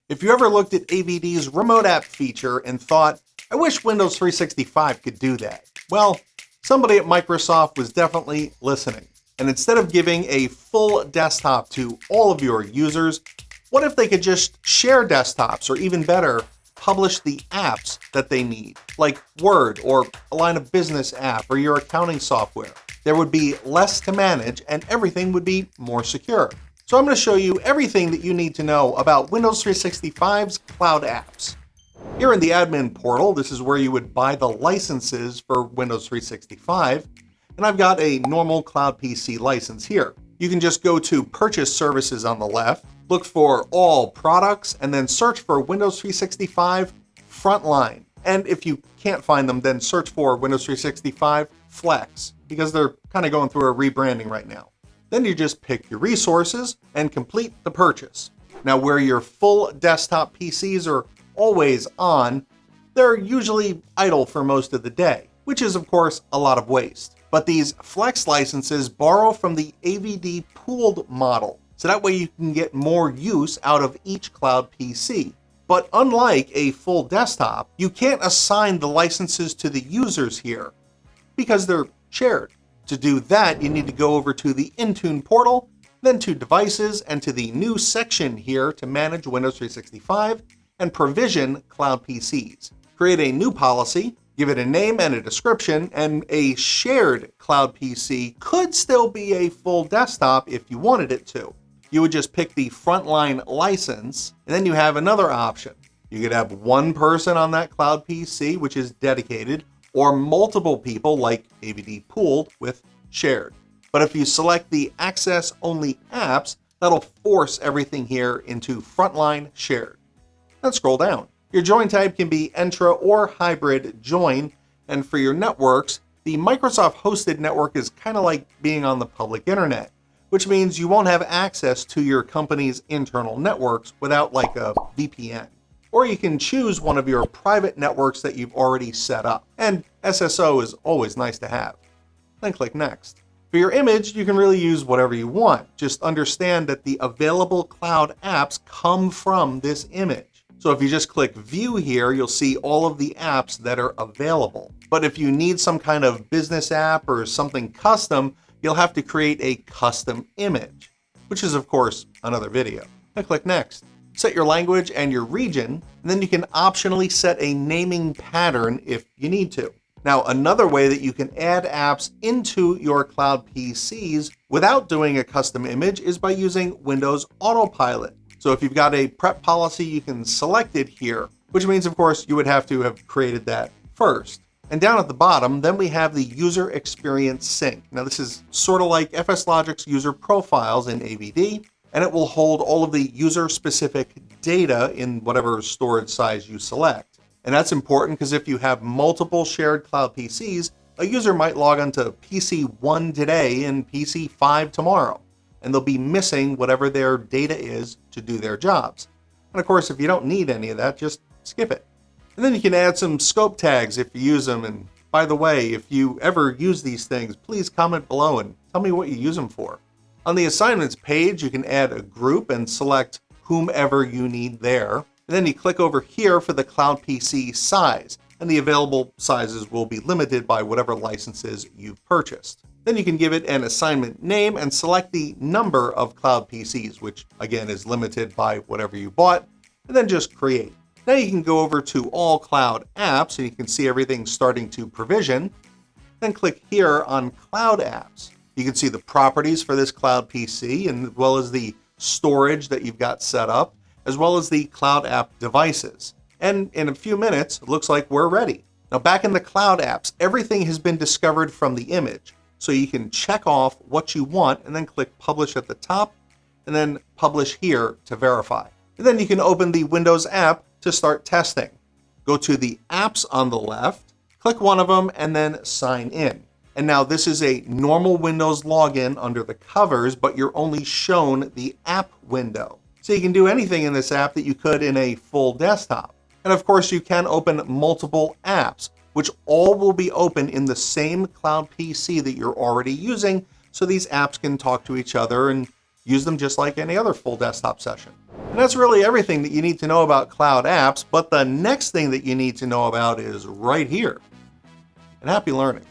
If you ever looked at AVD's Remote App feature and thought, I wish Windows 365 could do that. Well, somebody at Microsoft was definitely listening. And instead of giving a full desktop to all of your users, what if they could just share desktops, or even better, publish the apps that they need, like Word or a line of business app or your accounting software? There would be less to manage and everything would be more secure. So I'm going to show you everything that you need to know about Windows 365's cloud apps. Here in the admin portal, this is where you would buy the licenses for Windows 365. And I've got a normal Cloud PC license here. You can just go to Purchase Services on the left, look for All Products, and then search for Windows 365 Frontline. And if you can't find them, then search for Windows 365 Flex, because they're kind of going through a rebranding right now. Then you just pick your resources and complete the purchase. Now, where your full desktop PCs are always on, they're usually idle for most of the day, which is of course a lot of waste. But these Flex licenses borrow from the AVD pooled model, so that way you can get more use out of each cloud PC. But unlike a full desktop, you can't assign the licenses to the users here because they're shared. To do that, you need to go over to the Intune portal, then to Devices, and to the new section here to manage Windows 365 and provision cloud PCs. Create a new policy, give it a name and a description, and a shared cloud PC could still be a full desktop if you wanted it to. You would just pick the Frontline license, and then you have another option. You could have one person on that cloud PC, which is dedicated, or multiple people like AVD pooled with shared. But if you select the access only apps, that'll force everything here into Frontline shared. Then scroll down. Your join type can be Entra or Hybrid Join, and for your networks, the Microsoft hosted network is kind of like being on the public internet, which means you won't have access to your company's internal networks without like a VPN. Or you can choose one of your private networks that you've already set up, and SSO is always nice to have. Then click Next. For your image, you can really use whatever you want. Just understand that the available cloud apps come from this image. So if you just click View here, you'll see all of the apps that are available. But if you need some kind of business app or something custom, you'll have to create a custom image, which is of course another video. Then click Next. Set your language and your region, and then you can optionally set a naming pattern if you need to. Now, another way that you can add apps into your cloud PCs without doing a custom image is by using Windows Autopilot. So if you've got a prep policy, you can select it here, which means of course you would have to have created that first. And down at the bottom, then we have the User Experience Sync. Now this is sort of like FSLogic's user profiles in AVD, and it will hold all of the user-specific data in whatever storage size you select. And that's important because if you have multiple shared cloud PCs, a user might log onto PC 1 today and PC 5 tomorrow, and they'll be missing whatever their data is to do their jobs. And of course, if you don't need any of that, just skip it. And then you can add some scope tags if you use them. And by the way, if you ever use these things, please comment below and tell me what you use them for. On the assignments page, you can add a group and select whomever you need there. And then you click over here for the cloud PC size, and the available sizes will be limited by whatever licenses you've purchased. Then you can give it an assignment name and select the number of cloud PCs, which again is limited by whatever you bought, and then just create. Now you can go over to all cloud apps and you can see everything starting to provision. Then click here on cloud apps. You can see the properties for this cloud PC, and as well as the storage that you've got set up, as well as the cloud app devices. And in a few minutes, it looks like we're ready. Now back in the cloud apps, everything has been discovered from the image. So you can check off what you want and then click Publish at the top, and then Publish here to verify. And then you can open the Windows app to start testing. Go to the apps on the left, click one of them, and then sign in. And now this is a normal Windows login under the covers, but you're only shown the app window. So you can do anything in this app that you could in a full desktop. And of course you can open multiple apps, which all will be open in the same cloud PC that you're already using, so these apps can talk to each other and use them just like any other full desktop session. And And that's really everything that you need to know about cloud apps, but the next thing that you need to know about is right here. And happy learning.